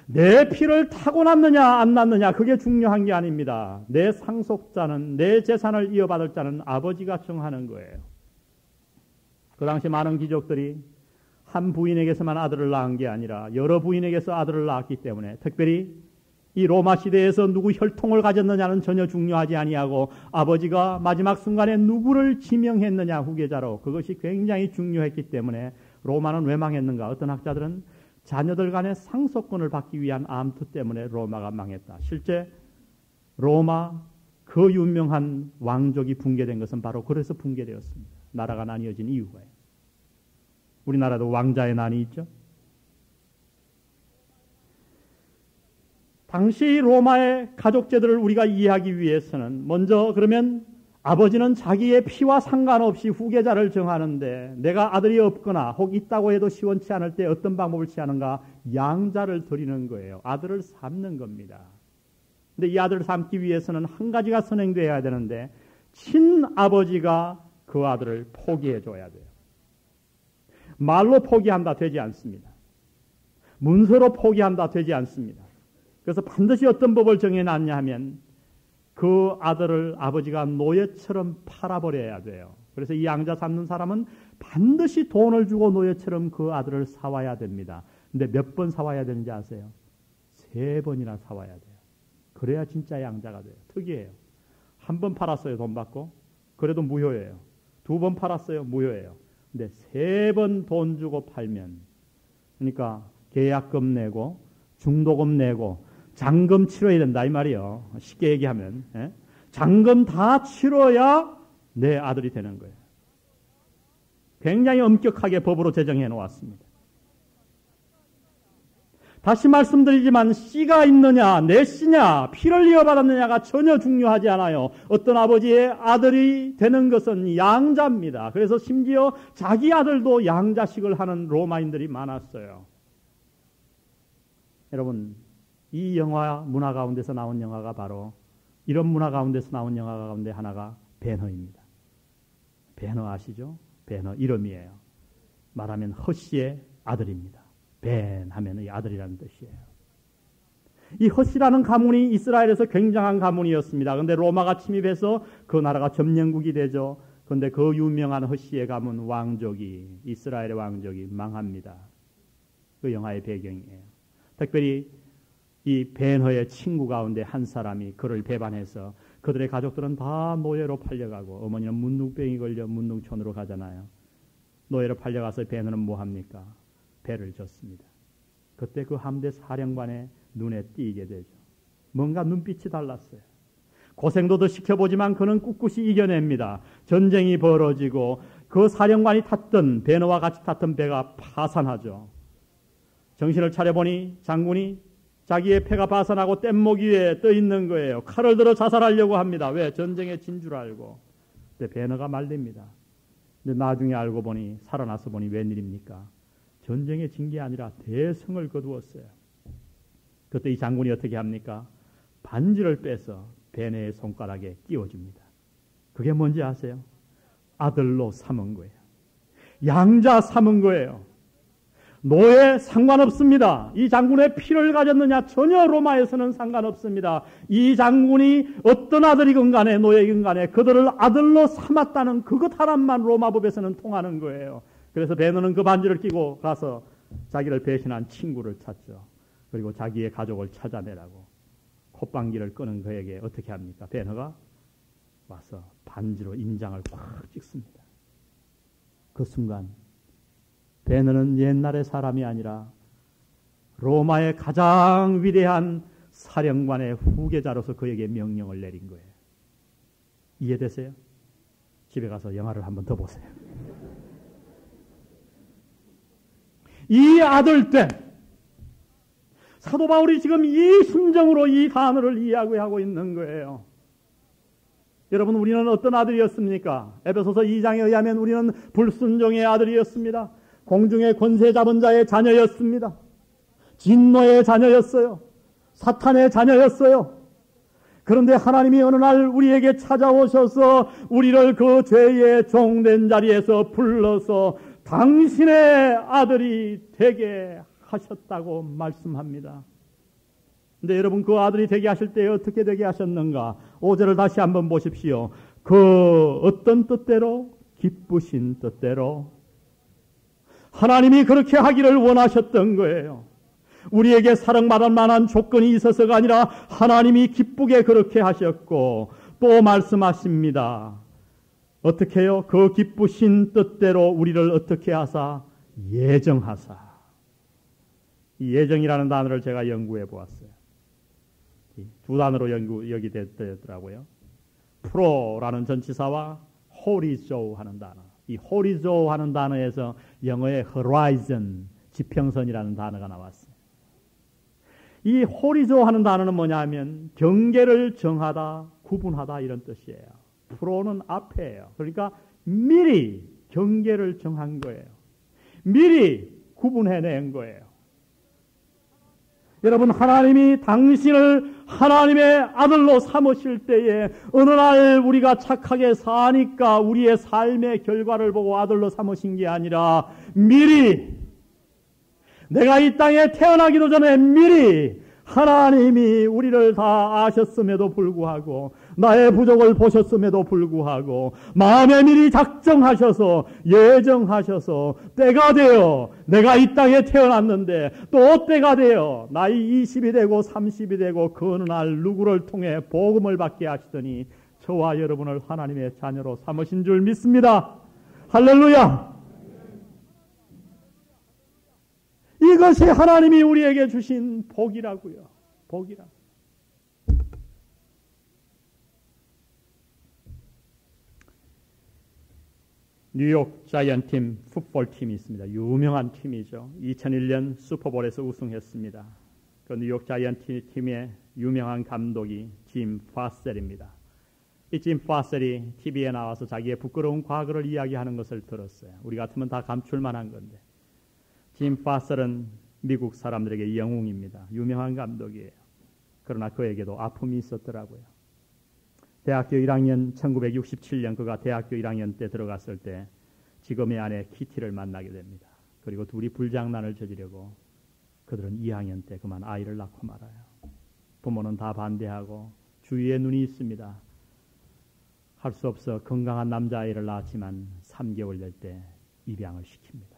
내 피를 타고났느냐 안 났느냐 그게 중요한 게 아닙니다. 내 상속자는, 내 재산을 이어받을 자는 아버지가 정하는 거예요. 그 당시 많은 귀족들이 한 부인에게서만 아들을 낳은 게 아니라 여러 부인에게서 아들을 낳았기 때문에 특별히 이 로마 시대에서 누구 혈통을 가졌느냐는 전혀 중요하지 아니하고 아버지가 마지막 순간에 누구를 지명했느냐 후계자로 그것이 굉장히 중요했기 때문에 로마는 왜 망했는가? 어떤 학자들은 자녀들 간의 상속권을 받기 위한 암투 때문에 로마가 망했다. 실제 로마 그 유명한 왕족이 붕괴된 것은 바로 그래서 붕괴되었습니다. 나라가 나뉘어진 이유가요. 우리나라도 왕자의 난이 있죠. 당시 로마의 가족 제도를 우리가 이해하기 위해서는 먼저 그러면 아버지는 자기의 피와 상관없이 후계자를 정하는데 내가 아들이 없거나 혹 있다고 해도 시원치 않을 때 어떤 방법을 취하는가? 양자를 드리는 거예요. 아들을 삼는 겁니다. 근데 이 아들을 삼기 위해서는 한 가지가 선행되어야 되는데 친아버지가 그 아들을 포기해 줘야 돼요. 말로 포기한다 되지 않습니다. 문서로 포기한다 되지 않습니다. 그래서 반드시 어떤 법을 정해놨냐 하면 그 아들을 아버지가 노예처럼 팔아버려야 돼요. 그래서 이 양자 삼는 사람은 반드시 돈을 주고 노예처럼 그 아들을 사와야 됩니다. 근데 몇 번 사와야 되는지 아세요? 3번이나 사와야 돼요. 그래야 진짜 양자가 돼요. 특이해요. 한 번 팔았어요. 돈 받고. 그래도 무효예요. 2번 팔았어요. 무효예요. 근데 3번 돈 주고 팔면 그러니까 계약금 내고 중도금 내고 잔금 치러야 된다 이 말이요. 쉽게 얘기하면 잔금 다 치러야 내 아들이 되는 거예요. 굉장히 엄격하게 법으로 제정해 놓았습니다. 다시 말씀드리지만 씨가 있느냐 내 씨냐 피를 이어받았느냐가 전혀 중요하지 않아요. 어떤 아버지의 아들이 되는 것은 양자입니다. 그래서 심지어 자기 아들도 양자식을 하는 로마인들이 많았어요. 여러분 이 영화 문화 가운데서 나온 영화가 바로 이런 문화 가운데서 나온 영화 가운데 하나가 배너입니다. 배너 아시죠? 배너 이름이에요. 말하면 허씨의 아들입니다. 벤 하면 이 아들이라는 뜻이에요. 이 허씨라는 가문이 이스라엘에서 굉장한 가문이었습니다. 그런데 로마가 침입해서 그 나라가 점령국이 되죠. 그런데 그 유명한 허씨의 가문 왕족이 이스라엘의 왕족이 망합니다. 그 영화의 배경이에요. 특별히 이 벤허의 친구 가운데 한 사람이 그를 배반해서 그들의 가족들은 다 노예로 팔려가고 어머니는 문둥병이 걸려 문둥촌으로 가잖아요. 노예로 팔려가서 벤허는 뭐합니까? 배를 줬습니다. 그때 그 함대 사령관의 눈에 띄게 되죠. 뭔가 눈빛이 달랐어요. 고생도 더 시켜보지만 그는 꿋꿋이 이겨냅니다. 전쟁이 벌어지고 그 사령관이 탔던 벤허와 같이 탔던 배가 파산하죠. 정신을 차려보니 장군이 자기의 패가 파산하고 뗏목 위에 떠 있는 거예요. 칼을 들어 자살하려고 합니다. 왜? 전쟁에 진 줄 알고. 근데 베너가 말립니다. 근데 나중에 알고 보니, 살아나서 보니 웬일입니까? 전쟁에 진 게 아니라 대성을 거두었어요. 그때 이 장군이 어떻게 합니까? 반지를 빼서 베너의 손가락에 끼워줍니다. 그게 뭔지 아세요? 아들로 삼은 거예요. 양자 삼은 거예요. 노예 상관없습니다. 이 장군의 피를 가졌느냐 전혀 로마에서는 상관없습니다. 이 장군이 어떤 아들이건 간에 노예이건 간에 그들을 아들로 삼았다는 그것 하나만 로마 법에서는 통하는 거예요. 그래서 베너는 그 반지를 끼고 가서 자기를 배신한 친구를 찾죠. 그리고 자기의 가족을 찾아내라고 콧방귀를 끄는 그에게 어떻게 합니까? 베너가 와서 반지로 인장을 꽉 찍습니다. 그 순간 베너는 옛날의 사람이 아니라 로마의 가장 위대한 사령관의 후계자로서 그에게 명령을 내린 거예요. 이해되세요? 집에 가서 영화를 한번 더 보세요. 이 아들 때 사도 바울이 지금 이 심정으로 이 단어를 이야기하고 있는 거예요. 여러분, 우리는 어떤 아들이었습니까? 에베소서 2장에 의하면 우리는 불순종의 아들이었습니다. 공중의 권세 잡은 자의 자녀였습니다. 진노의 자녀였어요. 사탄의 자녀였어요. 그런데 하나님이 어느 날 우리에게 찾아오셔서 우리를 그 죄의 종된 자리에서 불러서 당신의 아들이 되게 하셨다고 말씀합니다. 근데 여러분, 그 아들이 되게 하실 때 어떻게 되게 하셨는가? 5절을 다시 한번 보십시오. 그 어떤 뜻대로? 기쁘신 뜻대로 하나님이 그렇게 하기를 원하셨던 거예요. 우리에게 사랑받을 만한 조건이 있어서가 아니라 하나님이 기쁘게 그렇게 하셨고 또 말씀하십니다. 어떻게 해요? 그 기쁘신 뜻대로 우리를 어떻게 하사? 예정하사. 이 예정이라는 단어를 제가 연구해 보았어요. 두 단어로 여기 됐더라고요. 프로라는 전치사와 호리조 하는 단어. 이 호리조 하는 단어에서 영어의 horizon, 지평선이라는 단어가 나왔어요. 이 호리조 하는 단어는 뭐냐 하면 경계를 정하다, 구분하다 이런 뜻이에요. 프로는 앞에예요. 그러니까 미리 경계를 정한 거예요. 미리 구분해낸 거예요. 여러분, 하나님이 당신을 하나님의 아들로 삼으실 때에 어느 날 우리가 착하게 사니까 우리의 삶의 결과를 보고 아들로 삼으신 게 아니라 미리 내가 이 땅에 태어나기도 전에 미리 하나님이 우리를 다 아셨음에도 불구하고 나의 부족을 보셨음에도 불구하고 마음에 미리 작정하셔서 예정하셔서 때가 되어 내가 이 땅에 태어났는데 또 때가 되어 나이 20이 되고 30이 되고 그 어느 날 누구를 통해 복음을 받게 하시더니 저와 여러분을 하나님의 자녀로 삼으신 줄 믿습니다. 할렐루야! 이것이 하나님이 우리에게 주신 복이라고요. 복이라고. 뉴욕 자이언팀 풋볼팀이 있습니다. 유명한 팀이죠. 2001년 슈퍼볼에서 우승했습니다. 그 뉴욕 자이언트팀의 유명한 감독이 짐 파셀입니다. 이 짐 파셀이 TV에 나와서 자기의 부끄러운 과거를 이야기하는 것을 들었어요. 우리 같으면 다 감출 만한 건데. 짐 파셀은 미국 사람들에게 영웅입니다. 유명한 감독이에요. 그러나 그에게도 아픔이 있었더라고요. 대학교 1학년 1967년 그가 대학교 1학년 때 들어갔을 때 지금의 아내 키티를 만나게 됩니다. 그리고 둘이 불장난을 저지르고 그들은 2학년 때 그만 아이를 낳고 말아요. 부모는 다 반대하고 주위에 눈이 있습니다. 할 수 없어 건강한 남자아이를 낳았지만 3개월 될 때 입양을 시킵니다.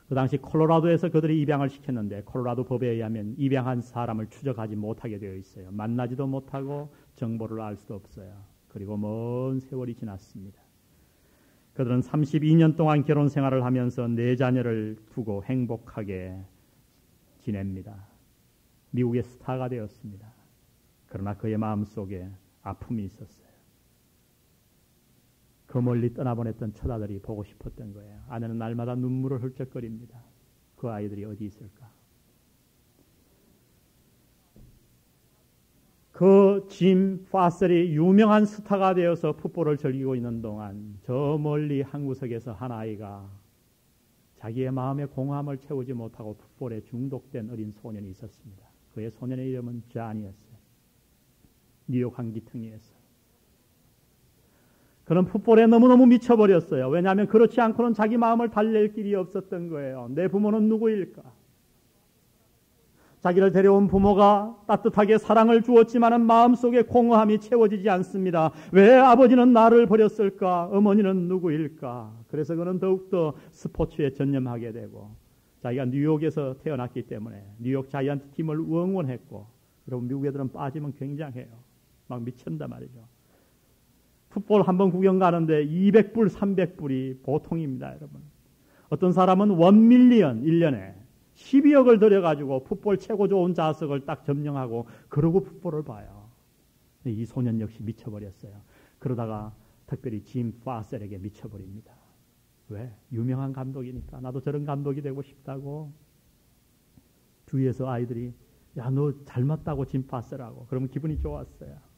그 당시 콜로라도에서 그들이 입양을 시켰는데 콜로라도 법에 의하면 입양한 사람을 추적하지 못하게 되어 있어요. 만나지도 못하고 정보를 알 수도 없어요. 그리고 먼 세월이 지났습니다. 그들은 32년 동안 결혼 생활을 하면서 4자녀를 두고 행복하게 지냅니다. 미국의 스타가 되었습니다. 그러나 그의 마음속에 아픔이 있었어요. 그 멀리 떠나보냈던 처자들이 보고 싶었던 거예요. 아내는 날마다 눈물을 흘쩍거립니다. 그 아이들이 어디 있을까? 그 짐 파셀이 유명한 스타가 되어서 풋볼을 즐기고 있는 동안 저 멀리 한 구석에서 한 아이가 자기의 마음의 공허함을 채우지 못하고 풋볼에 중독된 어린 소년이 있었습니다. 그의 소년의 이름은 존이었어요. 뉴욕 한기퉁이었어요. 그는 풋볼에 너무너무 미쳐버렸어요. 왜냐하면 그렇지 않고는 자기 마음을 달랠 길이 없었던 거예요. 내 부모는 누구일까? 자기를 데려온 부모가 따뜻하게 사랑을 주었지만 마음속에 공허함이 채워지지 않습니다. 왜 아버지는 나를 버렸을까? 어머니는 누구일까? 그래서 그는 더욱더 스포츠에 전념하게 되고 자기가 뉴욕에서 태어났기 때문에 뉴욕 자이언트 팀을 응원했고, 여러분 미국 애들은 빠지면 굉장해요. 막 미친단 말이죠. 풋볼 한번 구경 가는데 200불, 300불이 보통입니다, 여러분. 어떤 사람은 1밀리언 1년에 12억을 들여가지고 풋볼 최고 좋은 좌석을 딱 점령하고 그러고 풋볼을 봐요. 이 소년 역시 미쳐버렸어요. 그러다가 특별히 짐 파셀에게 미쳐버립니다. 왜? 유명한 감독이니까. 나도 저런 감독이 되고 싶다고. 주위에서 아이들이 야, 너 잘 맞다고 짐 파셀하고. 그러면 기분이 좋았어요.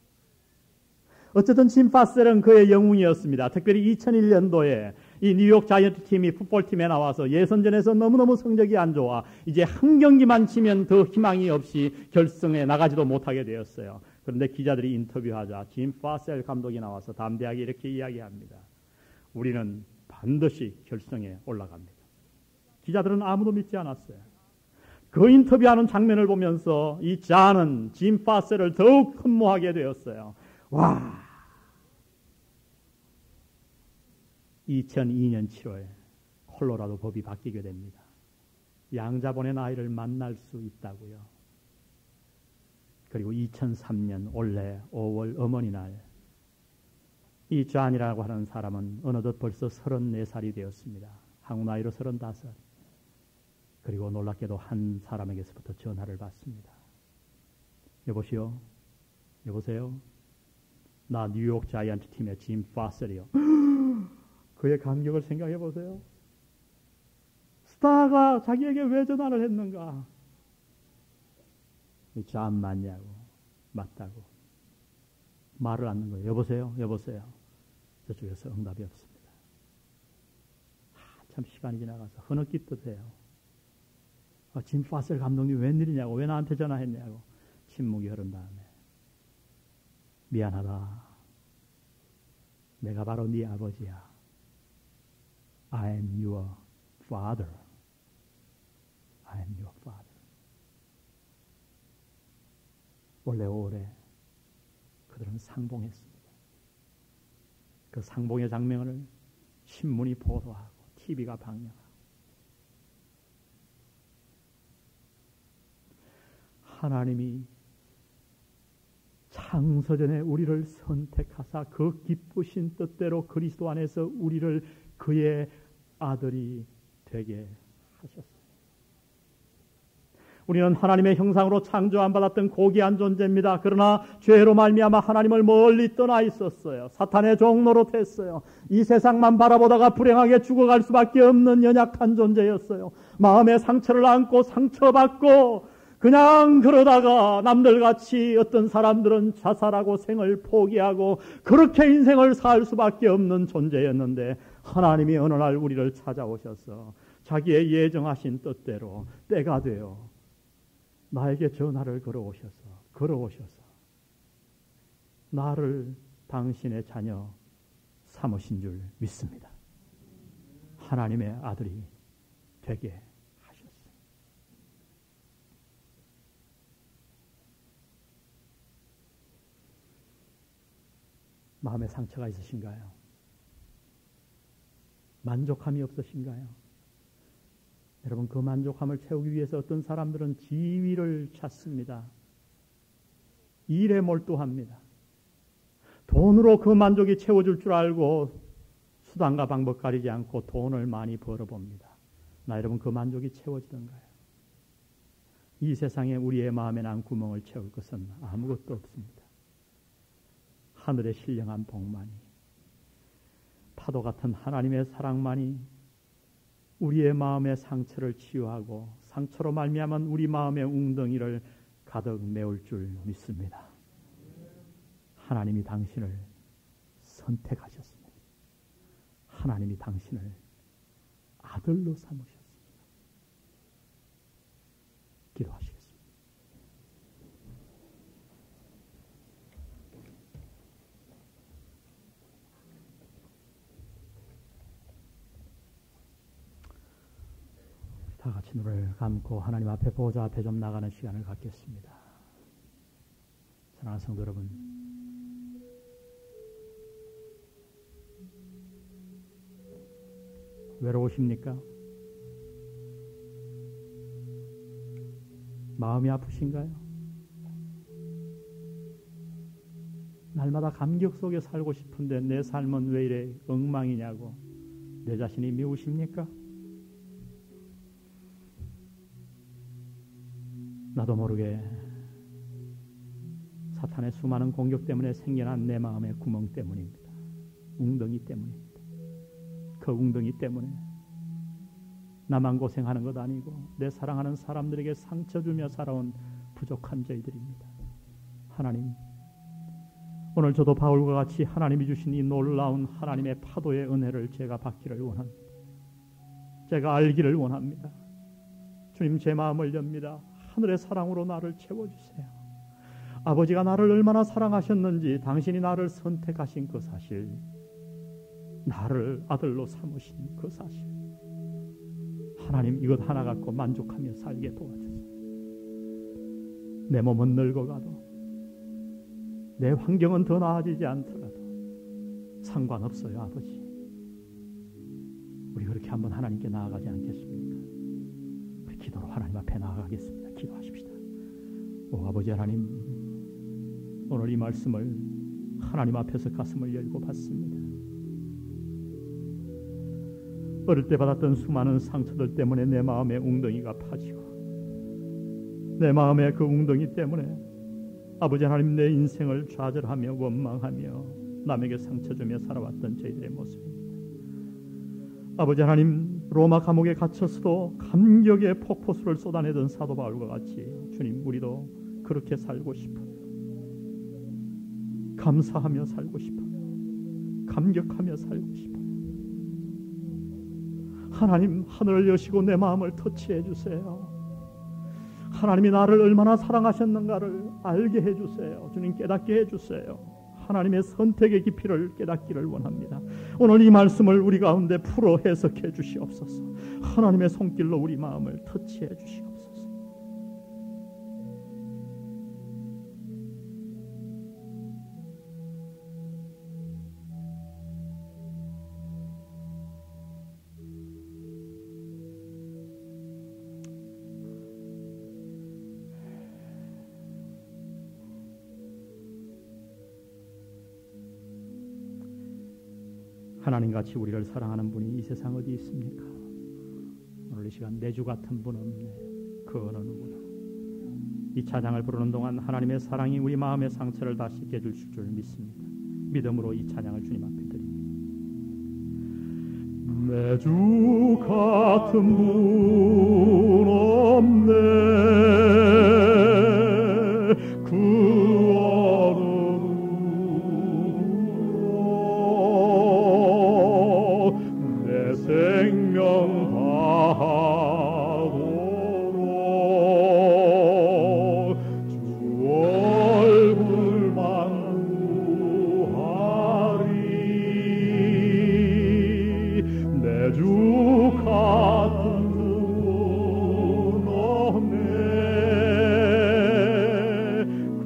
어쨌든 짐 파셀은 그의 영웅이었습니다. 특별히 2001년도에 이 뉴욕 자이언트 팀이 풋볼팀에 나와서 예선전에서 너무너무 성적이 안 좋아 이제 한 경기만 치면 더 희망이 없이 결승에 나가지도 못하게 되었어요. 그런데 기자들이 인터뷰하자 짐 파셀 감독이 나와서 담대하게 이렇게 이야기합니다. 우리는 반드시 결승에 올라갑니다. 기자들은 아무도 믿지 않았어요. 그 인터뷰하는 장면을 보면서 이 존은 짐 파셀을 더욱 흠모하게 되었어요. 와! 2002년 7월 콜로라도 법이 바뀌게 됩니다. 양자본의 아이를 만날 수 있다고요. 그리고 2003년 올해 5월 어머니날 이 존이라고 하는 사람은 어느덧 벌써 34살이 되었습니다. 한국 나이로 35. 그리고 놀랍게도 한 사람에게서부터 전화를 받습니다. 여보시오? 여보세요? 나 뉴욕 자이언트 팀의 짐 파셀이요. 그의 감격을 생각해 보세요. 스타가 자기에게 왜 전화를 했는가? 존 맞냐고. 맞다고. 말을 않는 거예요. 여보세요? 여보세요? 저쪽에서 응답이 없습니다. 참 시간이 지나가서 흐느끼듯 해요. 짐 파셀 감독님 웬일이냐고. 왜 나한테 전화했냐고. 침묵이 흐른 다음에 미안하다. 내가 바로 네 아버지야. I am your father. I am your father. 원래 5월에 그들은 상봉했습니다. 그 상봉의 장면을 신문이 보도하고 TV가 방영하고 하나님이 창세전에 우리를 선택하사 그 기쁘신 뜻대로 그리스도 안에서 우리를 그의 아들이 되게 하셨어요. 우리는 하나님의 형상으로 창조함 받았던 고귀한 존재입니다. 그러나 죄로 말미암아 하나님을 멀리 떠나 있었어요. 사탄의 종로로 됐어요. 이 세상만 바라보다가 불행하게 죽어갈 수밖에 없는 연약한 존재였어요. 마음의 상처를 안고 상처받고 그냥 그러다가 남들같이 어떤 사람들은 자살하고 생을 포기하고 그렇게 인생을 살 수밖에 없는 존재였는데 하나님이 어느 날 우리를 찾아오셔서 자기의 예정하신 뜻대로 때가 되어 나에게 전화를 걸어오셔서 나를 당신의 자녀 삼으신 줄 믿습니다. 하나님의 아들이 되게 하셨어요. 마음에 상처가 있으신가요? 만족함이 없으신가요? 여러분, 그 만족함을 채우기 위해서 어떤 사람들은 지위를 찾습니다. 일에 몰두합니다. 돈으로 그 만족이 채워줄 줄 알고 수단과 방법 가리지 않고 돈을 많이 벌어봅니다. 나 여러분, 그 만족이 채워지던가요? 이 세상에 우리의 마음에 난 구멍을 채울 것은 아무것도 없습니다. 하늘의 신령한 복만이, 파도 같은 하나님의 사랑만이 우리의 마음의 상처를 치유하고 상처로 말미암은 우리 마음의 웅덩이를 가득 메울 줄 믿습니다. 하나님이 당신을 선택하셨습니다. 하나님이 당신을 아들로 삼으셨습니다. 기도하시겠습니다. 다 같이 눈을 감고 하나님 앞에 보좌 앞에 좀 나가는 시간을 갖겠습니다. 사랑하는 성도 여러분, 외로우십니까? 마음이 아프신가요? 날마다 감격 속에 살고 싶은데 내 삶은 왜 이래 엉망이냐고 내 자신이 미우십니까? 나도 모르게 사탄의 수많은 공격 때문에 생겨난 내 마음의 구멍 때문입니다. 웅덩이 때문입니다. 그 웅덩이 때문에 나만 고생하는 것 아니고 내 사랑하는 사람들에게 상처 주며 살아온 부족한 저희들입니다. 하나님, 오늘 저도 바울과 같이 하나님이 주신 이 놀라운 하나님의 파도의 은혜를 제가 받기를 원합니다. 제가 알기를 원합니다. 주님, 제 마음을 엽니다. 하늘의 사랑으로 나를 채워주세요. 아버지가 나를 얼마나 사랑하셨는지 당신이 나를 선택하신 그 사실, 나를 아들로 삼으신 그 사실, 하나님 이것 하나 갖고 만족하며 살게 도와주세요. 내 몸은 늙어가도 내 환경은 더 나아지지 않더라도 상관없어요. 아버지, 우리 그렇게 한번 하나님께 나아가지 않겠습니까? 우리 기도로 하나님 앞에 나아가겠습니다. 기도하십시다. 오 아버지 하나님, 오늘 이 말씀을 하나님 앞에서 가슴을 열고 받습니다. 어릴 때 받았던 수많은 상처들 때문에 내 마음의 웅덩이가 파지고 내 마음의 그 웅덩이 때문에 아버지 하나님 내 인생을 좌절하며 원망하며 남에게 상처 주며 살아왔던 저희들의 모습입니다. 아버지 하나님, 로마 감옥에 갇혔어도 감격의 폭포수를 쏟아내던 사도 바울과 같이 주님, 우리도 그렇게 살고 싶어요. 감사하며 살고 싶어요. 감격하며 살고 싶어요. 하나님, 하늘을 여시고 내 마음을 터치해 주세요. 하나님이 나를 얼마나 사랑하셨는가를 알게 해주세요. 주님, 깨닫게 해주세요. 하나님의 선택의 깊이를 깨닫기를 원합니다. 오늘 이 말씀을 우리 가운데 풀어 해석해 주시옵소서. 하나님의 손길로 우리 마음을 터치해 주시옵소서. 하나님같이 우리를 사랑하는 분이 이 세상 어디 있습니까? 오늘 이 시간 내주 같은 분 없네. 그 어느 누구나. 이 찬양을 부르는 동안 하나님의 사랑이 우리 마음의 상처를 다 씻겨주실 줄 믿습니다. 믿음으로 이 찬양을 주님 앞에 드립니다. 내주 같은 분 없네. 그 생명 다하도록 주 얼굴만 구하리. 내 주 같은 분 없네. 그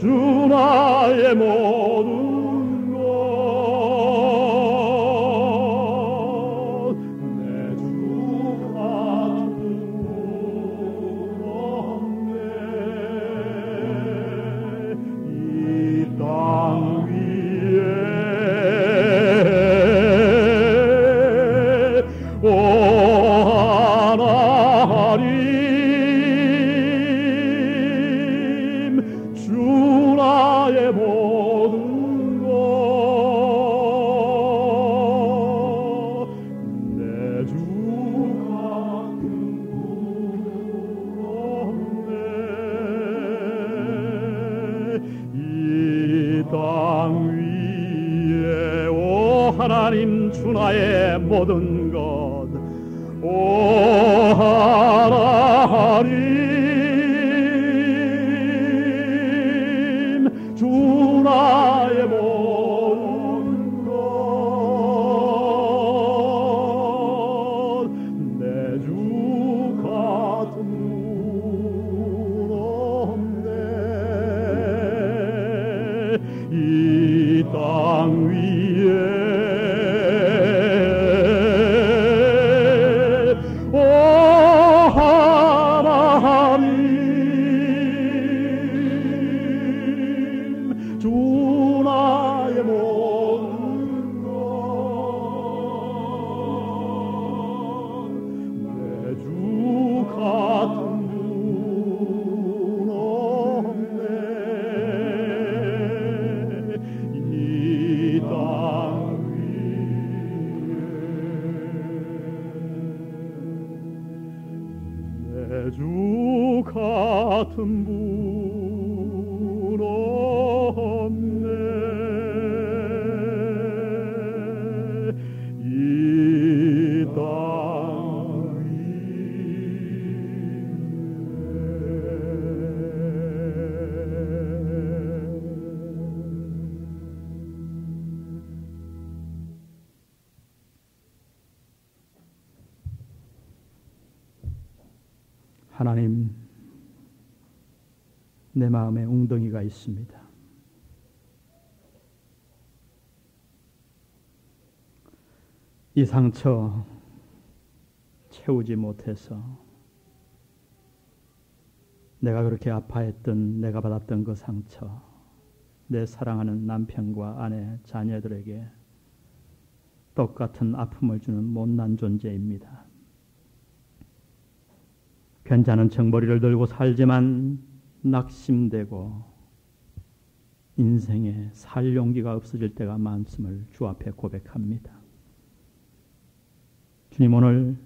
주 나의 모든 것, 내 주 같은 나의 모든 것 내 주 같은 분 없네. 이 땅 위에 오 하나님 주 나의 모든 것 오 하나님 주 나의 모든 것 내 주 같은 분 없네. 이 땅 위에 주 같은 분 없네. 이 땅 하나님, 내 마음에 웅덩이가 있습니다. 이 상처 채우지 못해서 내가 그렇게 아파했던, 내가 받았던 그 상처, 내 사랑하는 남편과 아내, 자녀들에게 똑같은 아픔을 주는 못난 존재입니다. 괜찮은 척 머리를 들고 살지만 낙심되고 인생에 살 용기가 없어질 때가 많음을 주 앞에 고백합니다. 주님, 오늘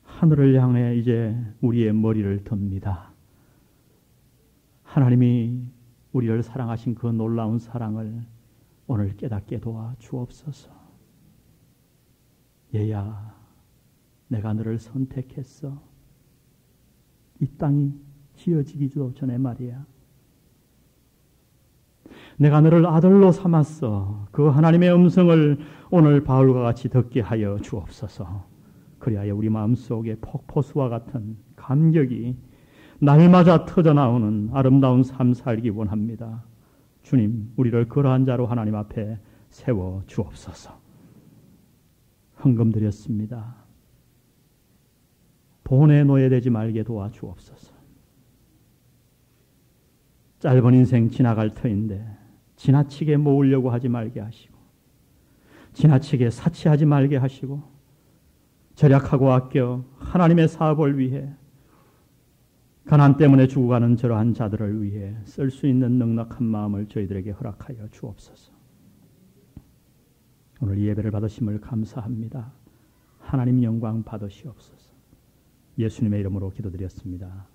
하늘을 향해 이제 우리의 머리를 듭니다. 하나님이 우리를 사랑하신 그 놀라운 사랑을 오늘 깨닫게 도와 주옵소서. 얘야, 내가 너를 선택했어. 이 땅이 지어지기도 전에 말이야. 내가 너를 아들로 삼았어. 그 하나님의 음성을 오늘 바울과 같이 듣게 하여 주옵소서. 그리하여 우리 마음속에 폭포수와 같은 감격이 날마다 터져나오는 아름다운 삶 살기 원합니다. 주님, 우리를 그러한 자로 하나님 앞에 세워 주옵소서. 헌금 드렸습니다. 돈에 노예되지 말게 도와주옵소서. 짧은 인생 지나갈 터인데 지나치게 모으려고 하지 말게 하시고, 지나치게 사치하지 말게 하시고, 절약하고 아껴 하나님의 사업을 위해, 가난 때문에 죽어가는 저러한 자들을 위해 쓸 수 있는 넉넉한 마음을 저희들에게 허락하여 주옵소서. 오늘 이 예배를 받으심을 감사합니다. 하나님 영광 받으시옵소서. 예수님의 이름으로 기도드렸습니다.